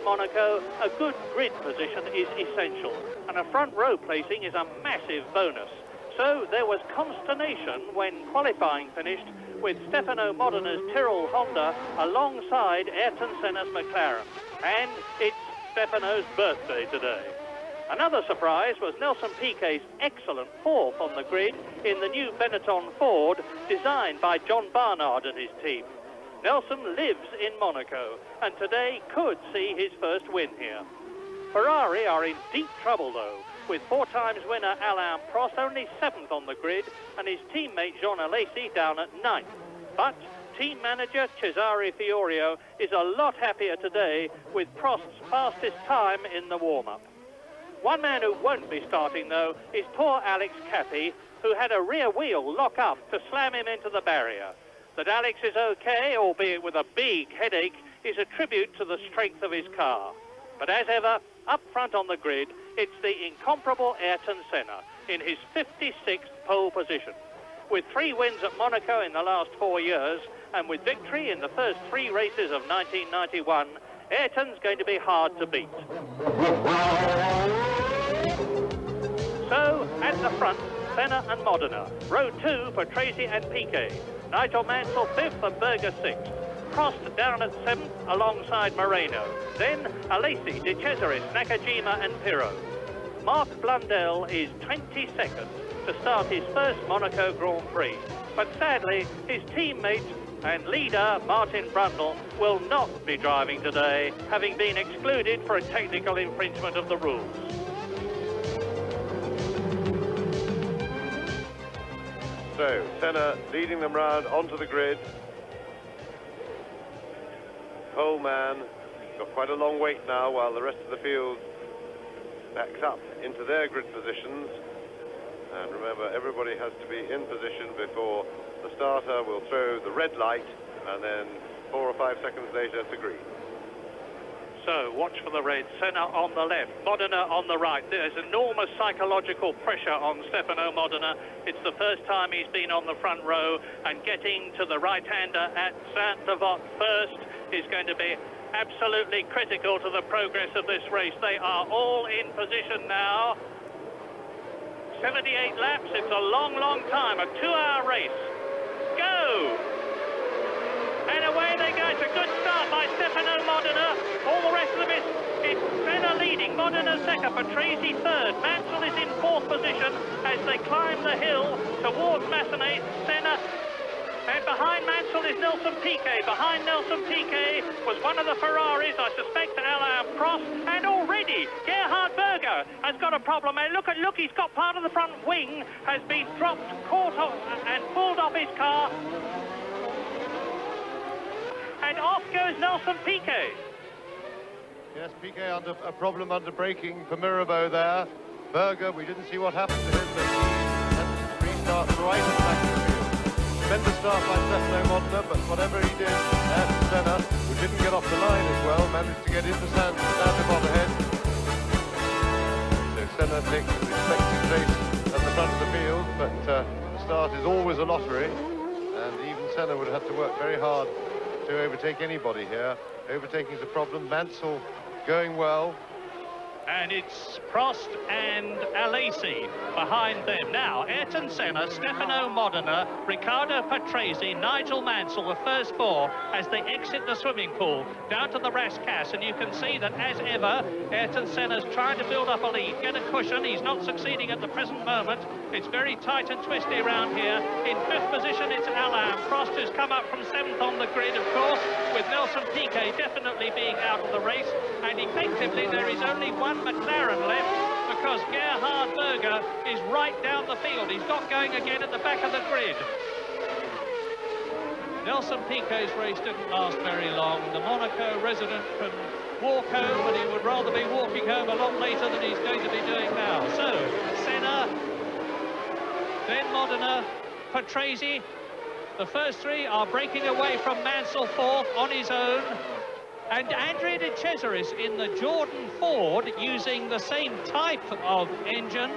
Monaco, a good grid position is essential, and a front row placing is a massive bonus. So there was consternation when qualifying finished with Stefano Modina's Tyrrell Honda alongside Ayrton Senna's McLaren. And it's Stefano's birthday today. Another surprise was Nelson Piquet's excellent fourth on the grid in the new Benetton Ford designed by John Barnard and his team. Nelson lives in Monaco and today could see his first win here. Ferrari are in deep trouble though, with four-times winner Alain Prost only 7th on the grid and his teammate Jean Alesi down at 9th. But team manager Cesare Fiorio is a lot happier today with Prost's fastest time in the warm-up. One man who won't be starting though is poor Alex Cappy, who had a rear wheel lock up to slam him into the barrier. That Alex is okay, albeit with a big headache, is a tribute to the strength of his car. But as ever, up front on the grid, it's the incomparable Ayrton Senna in his 56th pole position. With 3 wins at Monaco in the last 4 years, and with victory in the first 3 races of 1991, Ayrton's going to be hard to beat. So, at the front, Senna and Modena. Row 2 for Tracy and Piquet. Nigel Mansell 5th and Berger 6th. Prost down at 7th alongside Moreno. Then Alesi, De Cesaris, Nakajima and Pirro. Mark Blundell is 22nd to start his first Monaco Grand Prix. But sadly, his teammate and leader, Martin Brundle, will not be driving today, having been excluded for a technical infringement of the rules. So, Senna leading them round onto the grid. Pole man, got quite a long wait now while the rest of the field backs up into their grid positions. And remember, everybody has to be in position before the starter will throw the red light, and then 4 or 5 seconds later to green. So, watch for the red. Senna on the left, Modena on the right. There's enormous psychological pressure on Stefano Modena. It's the first time he's been on the front row, and getting to the right-hander at Saint-Devote first is going to be absolutely critical to the progress of this race. They are all in position now. 78 laps, it's a long, long time, a 2-hour race. Go! And away they go. It's a good start by Stefano Modena. All the rest of them is Senna leading, Modena second, Patrese third. Mansell is in 4th position as they climb the hill towards Massenet. Senna, and behind Mansell is Nelson Piquet. Behind Nelson Piquet was one of the Ferraris, I suspect, Alain Prost. And already Gerhard Berger has got a problem. And look, he's got part of the front wing has been dropped, caught off and pulled off his car. And off goes Nelson Piquet. Yes, Piquet under a problem under braking for Mirabeau there. Berger, we didn't see what happened to him, but he had to restart right at the back of the field. Tremendous start by Stefano Modena, but whatever he did, Ayrton Senna, who didn't get off the line as well, managed to get into Saint-Devote ahead. So Senna takes his expected place at the front of the field, but the start is always a lottery, and even Senna would have to work very hard to overtake anybody here. Overtaking's a problem. Mansell going well. And it's Prost and Alesi behind them. Now, Ayrton Senna, Stefano Modena, Riccardo Patrese, Nigel Mansell, the first 4 as they exit the swimming pool down to the Rascasse. And you can see that, as ever, Ayrton Senna's trying to build up a lead, get a cushion. He's not succeeding at the present moment. It's very tight and twisty around here. In 5th position, it's Alain Prost, who's come up from 7th on the grid, of course, with Nelson Piquet definitely being out of the race. And effectively, there is only one McLaren left because Gerhard Berger is right down the field. He's not going again at the back of the grid. Nelson Piquet's race didn't last very long. The Monaco resident can walk home, but he would rather be walking home a lot later than he's going to be doing now. So, Senna, then Modena, Patrese. The first 3 are breaking away from Mansell 4th on his own. And Andrea De Cesaris in the Jordan Ford, using the same type of engine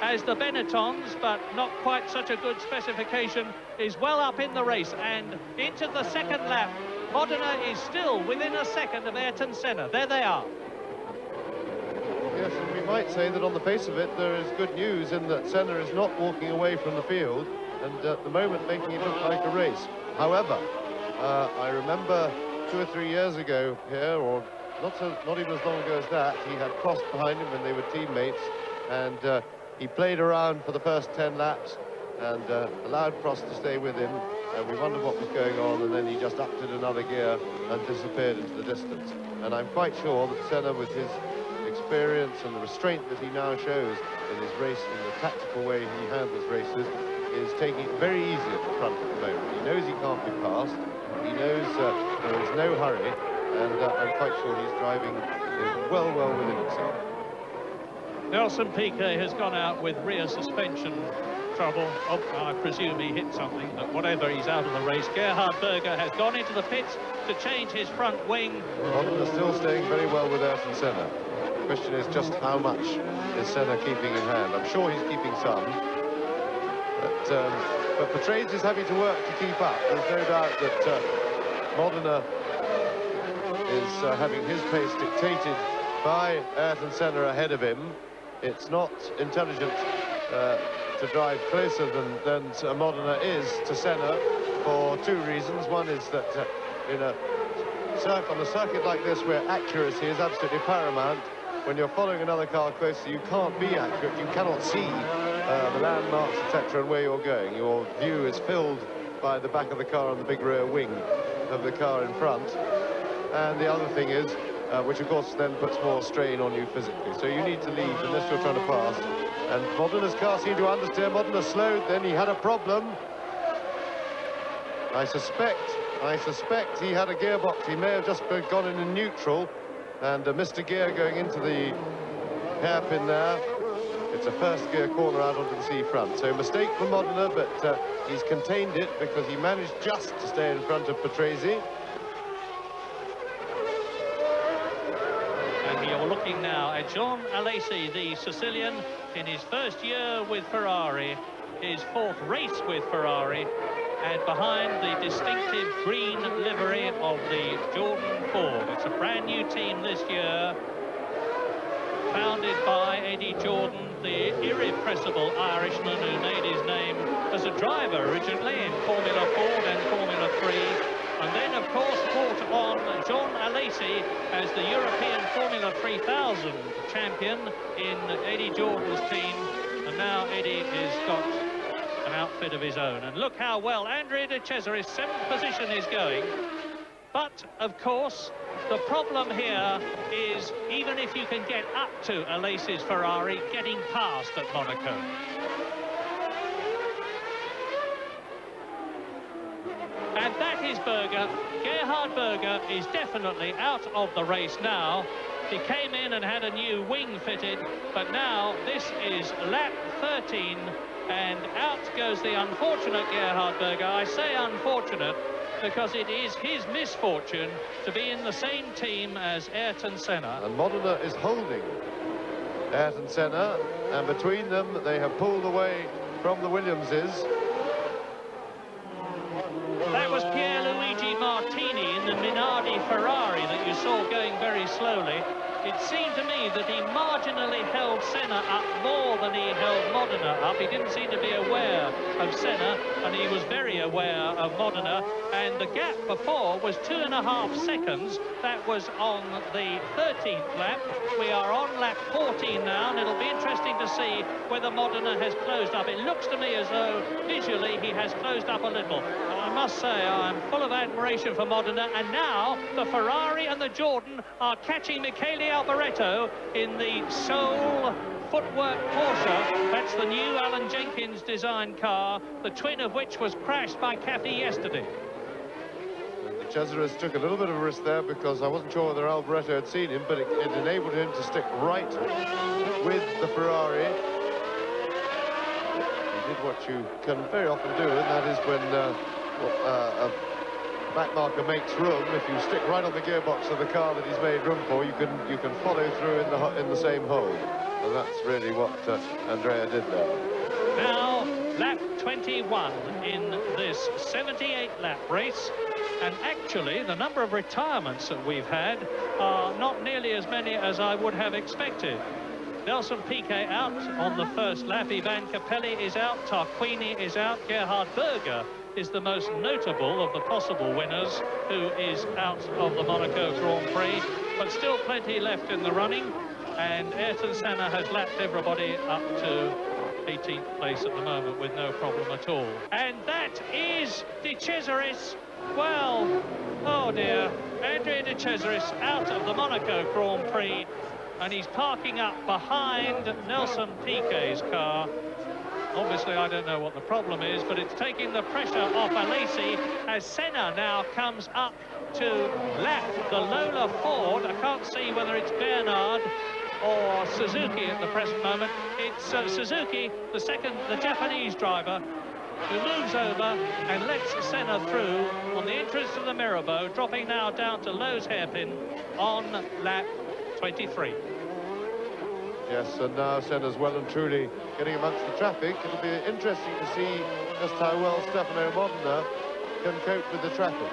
as the Benettons, but not quite such a good specification, is well up in the race. And into the second lap, Modena is still within a second of Ayrton Senna. There they are. Yes, and we might say that on the face of it, there is good news in that Senna is not walking away from the field and at the moment making it look like a race. However, I remember 2 or 3 years ago here, or not even as long ago as that, he had Prost behind him when they were teammates, and he played around for the first 10 laps and allowed Prost to stay with him, and we wondered what was going on, and then he just upped it another gear and disappeared into the distance. And I'm quite sure that Senna, with his experience and the restraint that he now shows in his race, in the tactical way he handles races, is taking it very easy at the front at the moment. He knows he can't be passed, he knows there is no hurry, and I'm quite sure he's driving well within himself. Nelson Piquet has gone out with rear suspension trouble. Oh, I presume he hit something, but whatever, he's out of the race. Gerhard Berger has gone into the pits to change his front wing. Modena still staying very well with Ayrton Senna. The question is just how much is Senna keeping in hand. I'm sure he's keeping some, but Patrese is having to work to keep up. There's no doubt that Modena is having his pace dictated by Ayrton Senna ahead of him. It's not intelligent to drive closer than Modena is to Senna for 2 reasons. One is that on a circuit like this, where accuracy is absolutely paramount, when you're following another car closer, you can't be accurate. You cannot see the landmarks, etc., and where you're going. Your view is filled by the back of the car and the big rear wing of the car in front. And the other thing is, which of course then puts more strain on you physically. So you need to leave unless you're trying to pass. And Modena's car seemed to understeer. Modena slowed, then he had a problem. I suspect he had a gearbox. He may have just gone in neutral and missed a gear going into the hairpin there. It's a first gear corner out onto the C front. So mistake from Modena, but he's contained it because he managed just to stay in front of Patrese. And you're looking now at Jean Alesi, the Sicilian, in his first year with Ferrari, his 4th race with Ferrari, and behind the distinctive green livery of the Jordan Ford. It's a brand new team this year, founded by Eddie Jordan, the irrepressible Irishman who made his name as a driver originally in Formula Ford and Formula 3, and then of course brought on Jean Alesi as the European Formula 3000 champion in Eddie Jordan's team, and now Eddie has got an outfit of his own. And look how well Andrea De Cesaris' 7th position is going. But of course the problem here is, even if you can get up to Alesi's Ferrari, getting past at Monaco. And that is Berger. Gerhard Berger is definitely out of the race now. He came in and had a new wing fitted, but now this is lap 13, and out goes the unfortunate Gerhard Berger. I say unfortunate because it is his misfortune to be in the same team as Ayrton Senna. And Modena is holding Ayrton Senna, and between them they have pulled away from the Williamses. That was Pierluigi Martini in the Minardi Ferrari that you saw going very slowly. It seemed to me that he marginally held Senna up more than he held Modena up. He didn't seem to be aware of Senna, and he was very aware of Modena. And the gap before was 2.5 seconds. That was on the 13th lap. We are on lap 14 now, and it'll be interesting to see whether Modena has closed up. It looks to me as though visually he has closed up a little. And I must say, I'm full of admiration for Modena. And now the Ferrari and the Jordan are catching Michele Alboreto in the Soul Footwork Porsche. That's the new Alan Jenkins design car, the twin of which was crashed by Cathy yesterday. De Cesaris took a little bit of a risk there because I wasn't sure whether Alboreto had seen him, but it enabled him to stick right with the Ferrari. He did what you can very often do, and that is when a back marker makes room. If you stick right on the gearbox of the car that he's made room for, you can follow through in the same hole, and that's really what Andrea did there. Now lap 21 in this 78 lap race. And actually, the number of retirements that we've had are not nearly as many as I would have expected. Nelson Piquet out on the first lap. Ivan Capelli is out. Tarquini is out. Gerhard Berger is the most notable of the possible winners, who is out of the Monaco Grand Prix. But still plenty left in the running. And Ayrton Senna has lapped everybody up to 18th place at the moment with no problem at all. And that is De Cesaris. Well, oh dear, Andrea De Cesaris out of the Monaco Grand Prix, and he's parking up behind Nelson Piquet's car. Obviously, I don't know what the problem is, but it's taking the pressure off Alesi as Senna now comes up to lap the Lola Ford. I can't see whether it's Bernard or Suzuki at the present moment. It's Suzuki, the Japanese driver, who moves over and lets Senna through on the entrance to the Mirabeau, dropping now down to Lowe's hairpin on lap 23. Yes, and now Senna's well and truly getting amongst the traffic. It'll be interesting to see just how well Stefano Modena can cope with the traffic.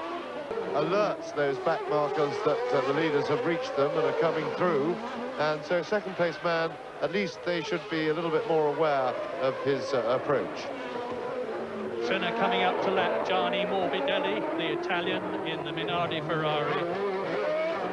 Alerts those back markers that the leaders have reached them and are coming through, and so second place man, at least they should be a little bit more aware of his approach. Senna coming up to lap Gianni Morbidelli, the Italian in the Minardi Ferrari.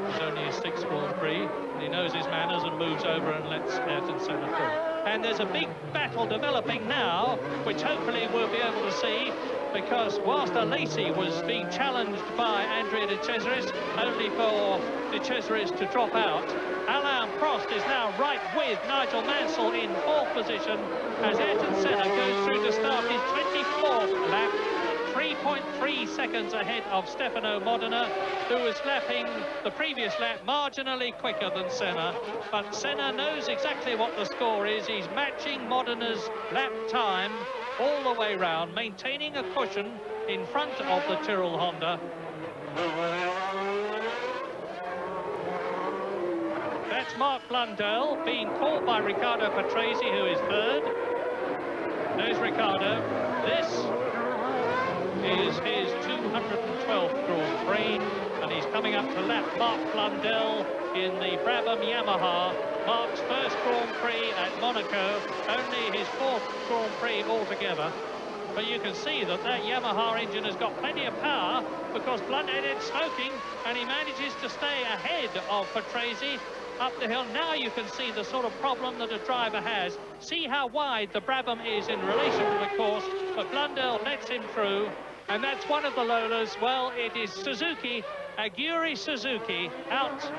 It's only his 6th Grand Prix, and he knows his manners and moves over and lets Ayrton Senna through. And there's a big battle developing now, which hopefully we'll be able to see, because whilst Alesi was being challenged by Andrea De Cesaris, only for De Cesaris to drop out, Alain Prost is now right with Nigel Mansell in 4th position as Ayrton Senna goes through to start his 24th lap, 3.3 seconds ahead of Stefano Modena, who was lapping the previous lap marginally quicker than Senna. But Senna knows exactly what the score is. He's matching Modena's lap time all the way round, maintaining a cushion in front of the Tyrrell Honda. That's Mark Blundell being caught by Riccardo Patrese, who is 3rd. There's Riccardo. This is his 212th Grand Prix, and he's coming up to lap Mark Blundell in the Brabham Yamaha. Mark's first Grand Prix at Monaco, only his 4th Grand Prix altogether. But you can see that Yamaha engine has got plenty of power, because Blundell is smoking, and he manages to stay ahead of Patrese up the hill. Now you can see the sort of problem that a driver has. See how wide the Brabham is in relation to the course, but Blundell lets him through, and that's one of the Lolas. Well, it is Suzuki, Aguri Suzuki, out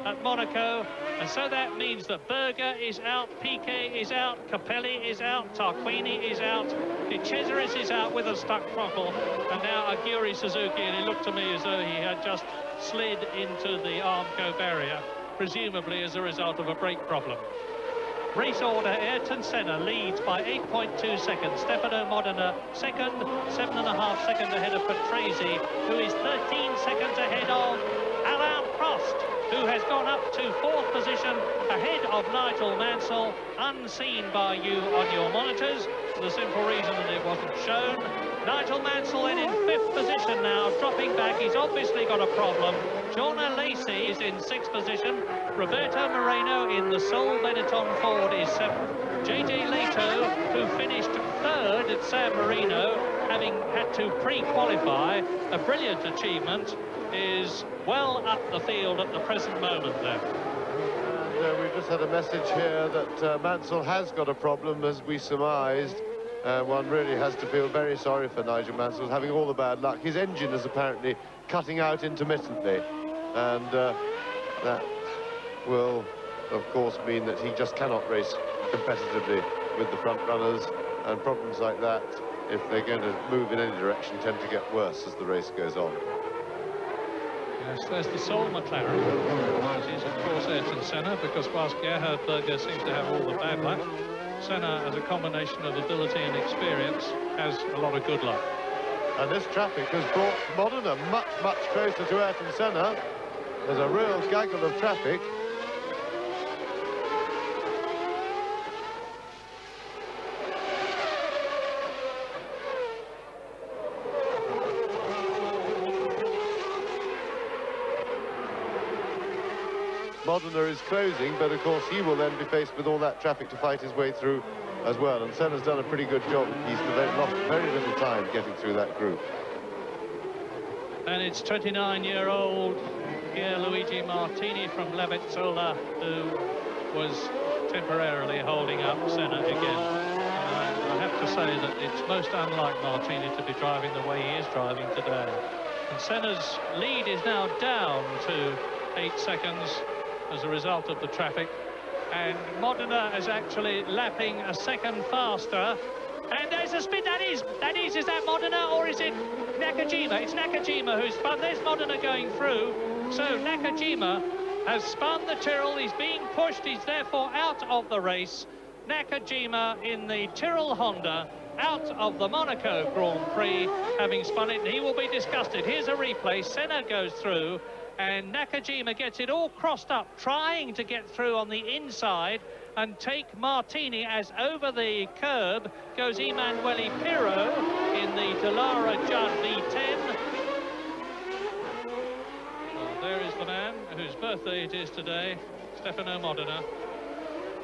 at Monaco, and so that means that Berger is out, Piquet is out, Capelli is out, Tarquini is out, De Cesaris is out with a stuck throttle, and now Aguri Suzuki, and it looked to me as though he had just slid into the Armco barrier, presumably as a result of a brake problem. Race order: Ayrton Senna leads by 8.2 seconds. Stefano Modena second, 7.5 seconds ahead of Patrese, who is 13 seconds ahead of Alain Prost, who has gone up to 4th position ahead of Nigel Mansell, unseen by you on your monitors, for the simple reason that it wasn't shown. Nigel Mansell then in 5th position now, dropping back. He's obviously got a problem. John Alesi is in 6th position. Roberto Moreno in the Sol Benetton Ford is 7th. JJ Leto, who finished 3rd at San Marino, having had to pre-qualify, a brilliant achievement, is well up the field at the present moment there. And we've just had a message here that Mansell has got a problem, as we surmised. One really has to feel very sorry for Nigel Mansell, having all the bad luck. His engine is apparently cutting out intermittently, and that will, of course, mean that he just cannot race competitively with the front runners, and problems like that, if they're going to move in any direction, tend to get worse as the race goes on. Yes, there's the sole McLaren. It is, of course, Ayrton Senna, because whilst Gerhard Berger seems to have all the bad luck, Senna, as a combination of ability and experience, has a lot of good luck. And this traffic has brought Modena much, much closer to Ayrton Senna. There's a real gaggle of traffic. Modena is closing, but of course he will then be faced with all that traffic to fight his way through as well. And Senna's done a pretty good job. He's lost very little time getting through that group. And it's 29-year-old Luigi Martini from Levezzola who was temporarily holding up Senna again. I have to say that it's most unlike Martini to be driving the way he is driving today. And Senna's lead is now down to 8 seconds as a result of the traffic. And Modena is actually lapping a second faster. And there's a spin. Is that Modena or is it Nakajima? It's Nakajima who's spun. There's Modena going through. So Nakajima has spun the Tyrrell. He's being pushed. He's therefore out of the race. Nakajima in the Tyrrell Honda, out of the Monaco Grand Prix, having spun it, and he will be disgusted. Here's a replay. Senna goes through, and Nakajima gets it all crossed up, trying to get through on the inside and take Martini, as over the curb goes Emanuele Pirro in the Dallara Judd V10. Well, there is the man whose birthday it is today, Stefano Modena.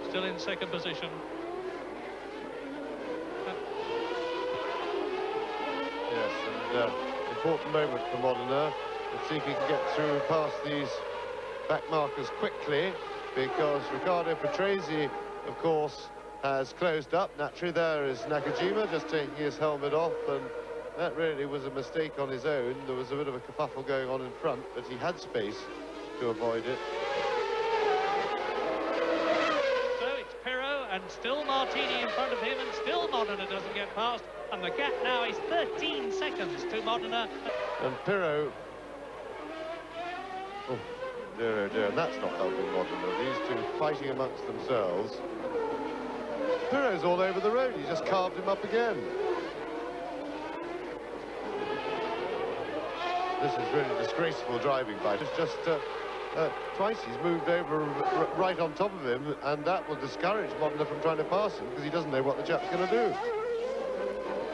Still in second position. Yes, and important moment for Modena. Let's see if he can get through past these back markers quickly, because Riccardo Patrese, of course, has closed up. Naturally, there is Nakajima just taking his helmet off, and that really was a mistake on his own. There was a bit of a kerfuffle going on in front, but he had space to avoid it. And still Martini in front of him, and still Modena doesn't get past, and the gap now is 13 seconds to Modena. And Pirro, oh dear, and that's not helping Modena. These two fighting amongst themselves. Pirro's all over the road. He just carved him up again. This is really disgraceful driving by. It's just twice he's moved over right on top of him, and that will discourage Modena from trying to pass him, because he doesn't know what the chap's going to do.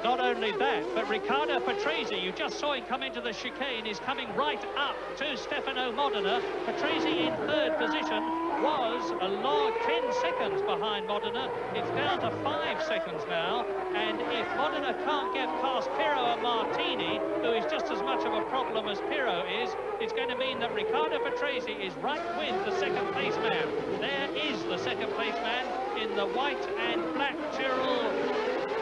Not only that, but Riccardo Patrese, you just saw him come into the chicane, is coming right up to Stefano Modena. Patrese in third position was a long 10 seconds behind Modena. It's down to 5 seconds now, and if Modena can't get past Pirro and Martini, who is just as much of a problem as Pirro is, it's going to mean that Riccardo Patrese is right with the second place man. There is the second place man in the white and black Tyrrell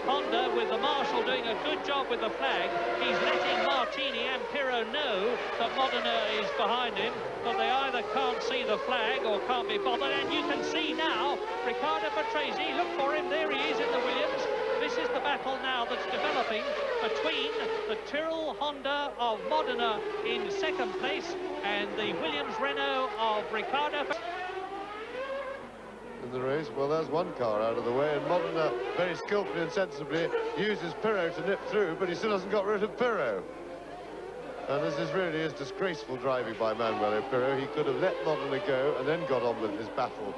Honda, with the marshal doing a good job with the flag. He's letting Martini and Pirro know that Modena is behind him, but they either can't see the flag or can't be bothered. And you can see now Riccardo Patrese, look for him, there he is in the Williams. This is the battle now that's developing between the Tyrrell Honda of Modena in second place and the Williams Renault of Riccardo. In the race, well, there's one car out of the way, and Modena very skillfully and sensibly uses Pirro to nip through, but he still hasn't got rid of Pirro. And this really is disgraceful driving by Emanuele Pirro. He could have let Modena go and then got on with his battle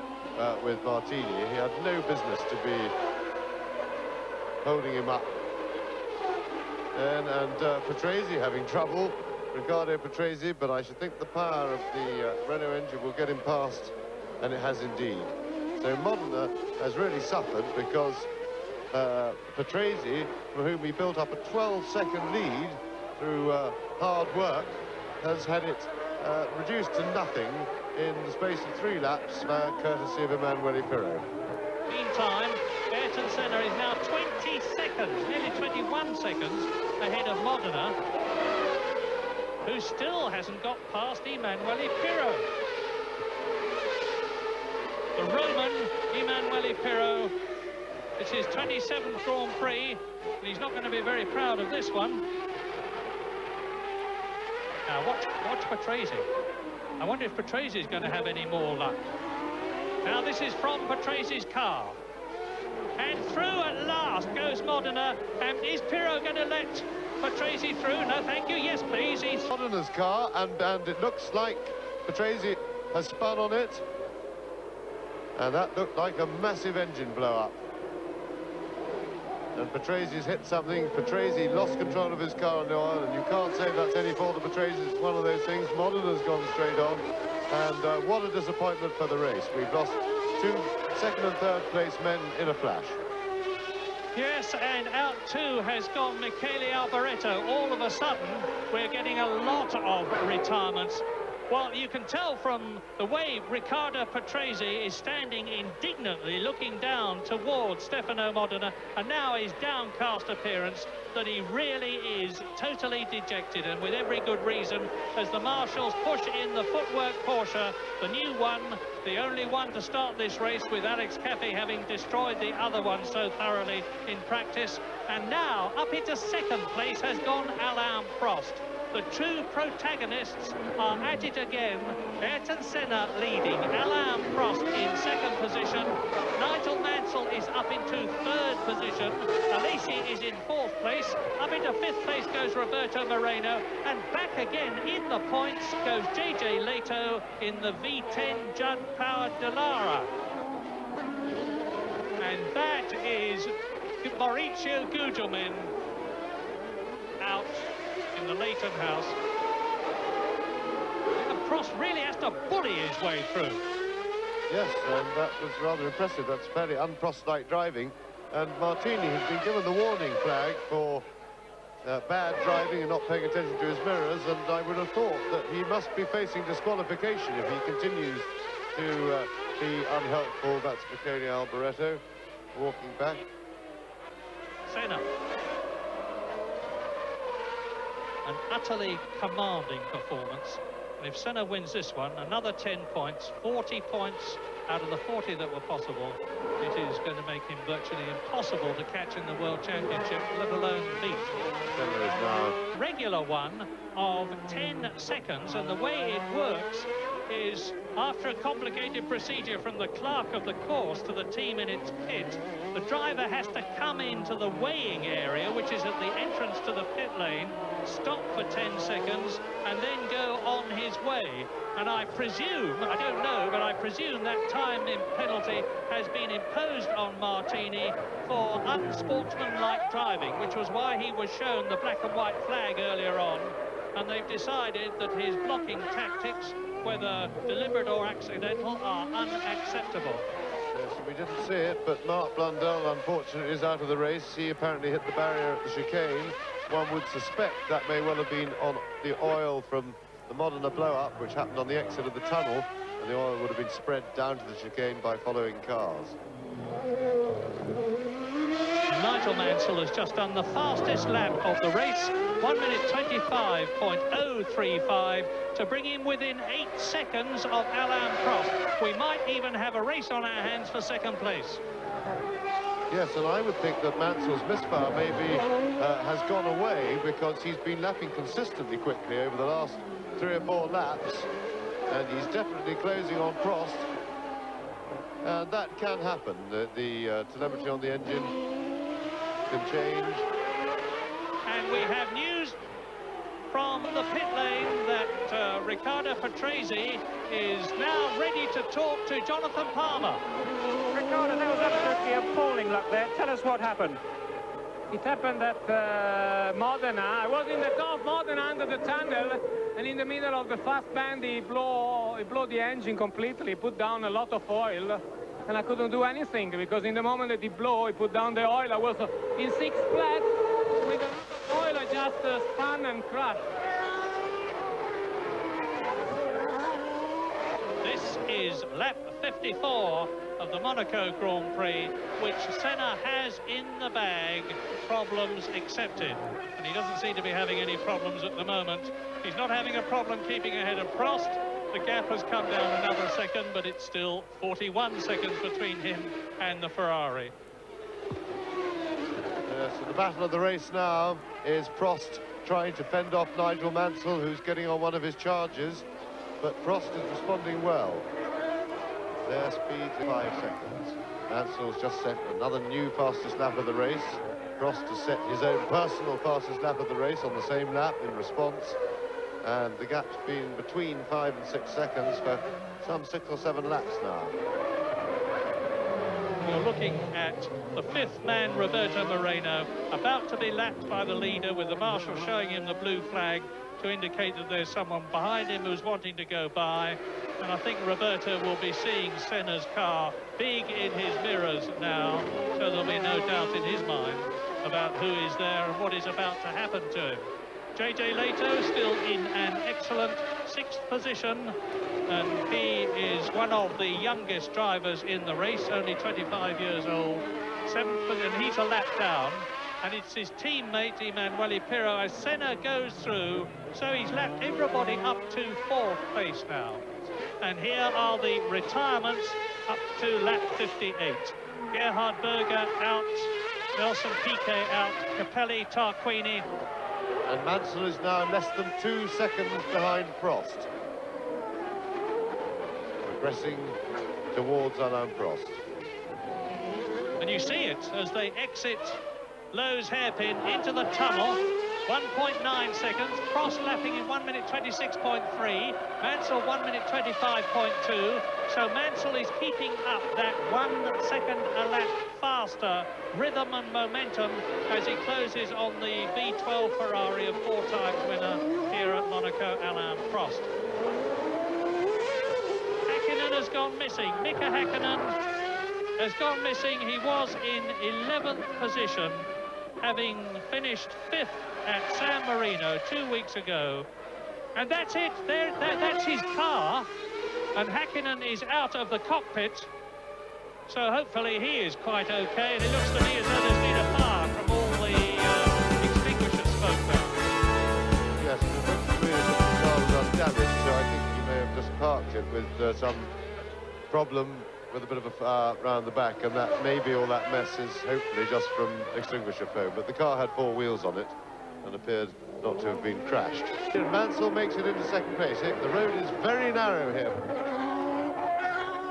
with Martini. He had no business to be holding him up. And Patrese having trouble, Riccardo Patrese, but I should think the power of the Renault engine will get him past, and it has indeed. So Modena has really suffered, because Patrese, for whom he built up a 12-second lead through hard work, has had it reduced to nothing in the space of 3 laps, courtesy of Emanuele Pirro. Meantime, Ayrton Senna is now 20 seconds, nearly 21 seconds ahead of Modena, who still hasn't got past Emanuele Pirro. The Roman Emanuele Pirro. It's his 27th Grand Prix, and he's not going to be very proud of this one. Now watch Patrese. I wonder if Patrese is going to have any more luck. Now this is from Patrese's car. And through at last goes Modena. And is Pirro going to let Patrese through? No, thank you. Yes, please. He's Modena's car, and it looks like Patrese has spun on it. And that looked like a massive engine blow-up. And Patrese's hit something. Patrese lost control of his car on the oil, and you can't say that's any fault of Patrese. It's one of those things. Modena's gone straight on, And what a disappointment for the race. We've lost two second and third place men in a flash. Yes, and out too has gone Michele Alboreto. All of a sudden, we're getting a lot of retirements. Well, you can tell from the way Riccardo Patrese is standing indignantly looking down towards Stefano Modena, and now his downcast appearance, that he really is totally dejected, and with every good reason, as the marshals push in the footwork Porsche, the new one, the only one to start this race, with Alex Caffey having destroyed the other one so thoroughly in practice. And now, up into second place has gone Alain Prost. The two protagonists are at it again. Ayrton Senna leading, Alain Prost in second position. Nigel Mansell is up into third position. Alesi is in fourth place. Up into fifth place goes Roberto Moreno. And back again in the points goes JJ Leto in the V10 Judd-powered Dallara. And that is Mauricio Gugelmin out in the Leighton house. And Prost really has to bully his way through. Yes, and that was rather impressive. That's fairly un-Prost-like driving. And Martini has been given the warning flag for bad driving and not paying attention to his mirrors, and I would have thought that he must be facing disqualification if he continues to be unhelpful. That's Michele Alboreto walking back. Senna. An utterly commanding performance. And if Senna wins this one, another 10 points, 40 points out of the 40 that were possible, it is going to make him virtually impossible to catch in the World Championship, let alone beat. Senna is now Regular one of 10 seconds, and the way it works is, after a complicated procedure from the clerk of the course to the team in its pit, the driver has to come into the weighing area, which is at the entrance to the pit lane, stop for 10 seconds, and then go on his way. And I presume, I don't know, but I presume that time in penalty has been imposed on Martini for unsportsmanlike driving, which was why he was shown the black and white flag earlier on. And they've decided that his blocking tactics, whether deliberate or accidental, are unacceptable. Yes, we didn't see it, but Mark Blundell, unfortunately, is out of the race. He apparently hit the barrier at the chicane. One would suspect that may well have been on the oil from the Modena blow-up, which happened on the exit of the tunnel, and the oil would have been spread down to the chicane by following cars. Nigel Mansell has just done the fastest lap of the race, 1 minute 25.035, to bring him within 8 seconds of Alain Prost. We might even have a race on our hands for second place. Yes, and I would think that Mansell's misfire maybe has gone away, because he's been lapping consistently quickly over the last 3 or 4 laps, and he's definitely closing on Prost. And that can happen. The telemetry on the engine can change. And we have news from the pit lane that Riccardo Patrese is now ready to talk to Jonathan Palmer. Riccardo, that was absolutely appalling luck there. Tell us what happened. It happened at Modena. I was in the top of Modena under the tunnel, and in the middle of the fast band he blew the engine completely, put down a lot of oil, and I couldn't do anything, because in the moment that he blew, he put down the oil, I was in 6 flat with a lot of oil. I just spun and crashed. This is lap 54 of the Monaco Grand Prix, which Senna has in the bag, problems accepted. And he doesn't seem to be having any problems at the moment. He's not having a problem keeping ahead of Prost. The gap has come down another second, but it's still 41 seconds between him and the Ferrari. So the battle of the race now is Prost trying to fend off Nigel Mansell, who's getting on one of his charges, but Prost is responding well. Their speed 5 seconds. Mansell's just set another new fastest lap of the race. Prost has set his own personal fastest lap of the race on the same lap in response, and the gap's been between 5 and 6 seconds for some 6 or 7 laps now. You're looking at the fifth man, Roberto Moreno, about to be lapped by the leader, with the marshal showing him the blue flag to indicate that there's someone behind him who's wanting to go by. And I think Roberto will be seeing Senna's car big in his mirrors now, so there'll be no doubt in his mind about who is there and what is about to happen to him. JJ Leto still in an excellent 6th position, and he is one of the youngest drivers in the race, only 25 years old. 7th, and he's a lap down, and it's his teammate Emanuele Pirro as Senna goes through, so he's lapped everybody up to 4th place now. And here are the retirements up to lap 58. Gerhard Berger out, Nelson Piquet out, Capelli, Tarquini. And Mansell is now less than 2 seconds behind Prost, progressing towards Alain Prost. And you see it as they exit Lowe's hairpin into the tunnel. 1.9 seconds. Prost lapping in 1 minute 26.3. Mansell 1 minute 25.2. So Mansell is keeping up that 1 second a lap faster rhythm and momentum as he closes on the V12 Ferrari of 4 times winner here at Monaco, Alain Prost. Häkkinen has gone missing. Mika Häkkinen has gone missing. He was in 11th position, having finished 5th at San Marino 2 weeks ago. And that's it. That's his car. And Häkkinen is out of the cockpit. So hopefully he is quite okay. And it looks to me as though there's been a fire from all the extinguisher smoke there. Yes, it looks to me as if the car was undamaged, so I think he may have just parked it with some problem with a bit of a fire round the back, and that maybe all that mess is hopefully just from extinguisher foam. But the car had 4 wheels on it and appeared not to have been crashed. Mansell makes it into 2nd place. The road is very narrow here.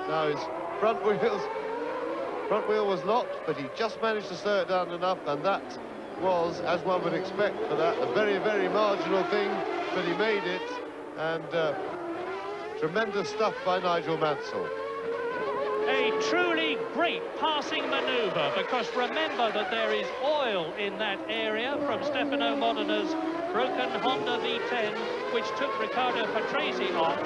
Now his front wheel was locked, but he just managed to slow it down enough, and that was, as one would expect for that, a very, very marginal thing, but he made it, and tremendous stuff by Nigel Mansell. A truly great passing manoeuvre, because remember that there is oil in that area from Stefano Modina's broken Honda V10, which took Riccardo Patrese off.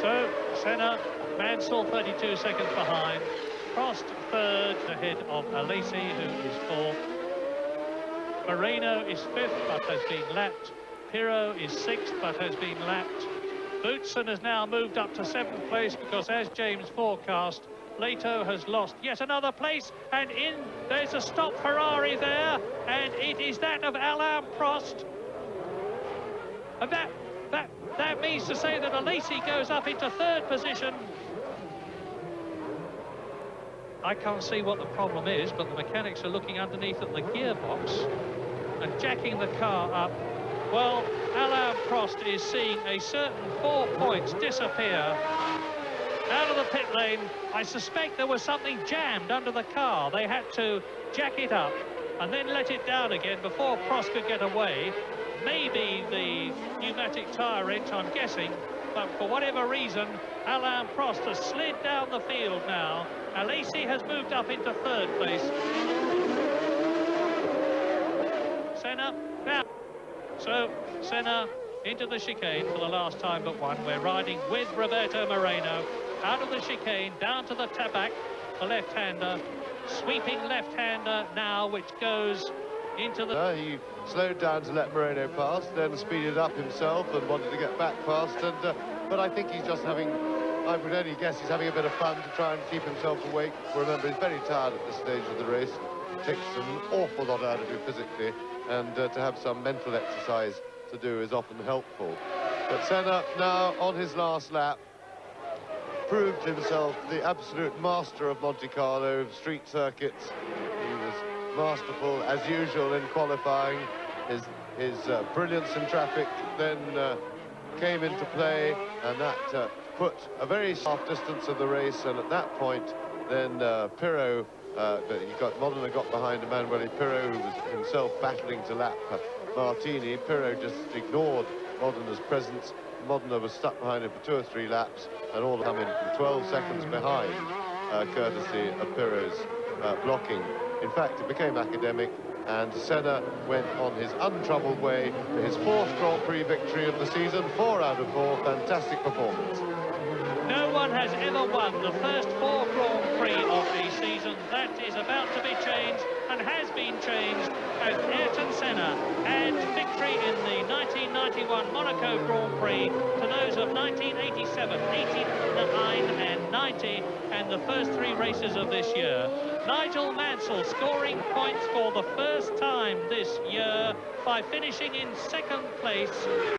So Senna, Mansell 32 seconds behind, Prost 3rd ahead of Alesi, who is 4th. Moreno is 5th but has been lapped. Pirro is 6th but has been lapped. Boutsen has now moved up to 7th place because, as James forecast, Leto has lost yet another place, and there's a stop Ferrari there, and it is that of Alain Prost. And that means to say that Alesi goes up into 3rd position. I can't see what the problem is, but the mechanics are looking underneath at the gearbox and jacking the car up. Well, Alain Prost is seeing a certain 4 points disappear out of the pit lane. I suspect there was something jammed under the car. They had to jack it up and then let it down again before Prost could get away. Maybe the pneumatic tyre wrench, I'm guessing, but for whatever reason, Alain Prost has slid down the field now. Alesi has moved up into 3rd place. Senna now. So Senna into the chicane for the last time but one. We're riding with Roberto Moreno out of the chicane down to the tabac, the left-hander, sweeping left-hander now, which goes into the... He slowed down to let Moreno pass, then speeded up himself and wanted to get back past, but I think he's just having, I would only guess he's having a bit of fun to try and keep himself awake. Remember, he's very tired at this stage of the race. It takes an awful lot out of you physically, and to have some mental exercise to do is often helpful. But Senna, now on his last lap, proved himself the absolute master of Monte Carlo, street circuits. He was masterful, as usual, in qualifying. His brilliance in traffic then came into play, and that put a very soft distance of the race, and at that point, then Pirro, Modena got behind Emanuele Pirro, who was himself battling to lap Martini. Pirro just ignored Modena's presence. Modena was stuck behind him for 2 or 3 laps, and all come in from 12 seconds behind, courtesy of Pirro's blocking. In fact, it became academic, and Senna went on his untroubled way to his 4th Grand Prix victory of the season. 4 out of 4, fantastic performance. No one has ever won the first 4 Grand Prix of a season. That is about to be changed, and has been changed, as Ayrton Senna adds victory in the 1991 Monaco Grand Prix to those of 1987, 89 and 90, and the first 3 races of this year. Nigel Mansell scoring points for the first time this year by finishing in 2nd place.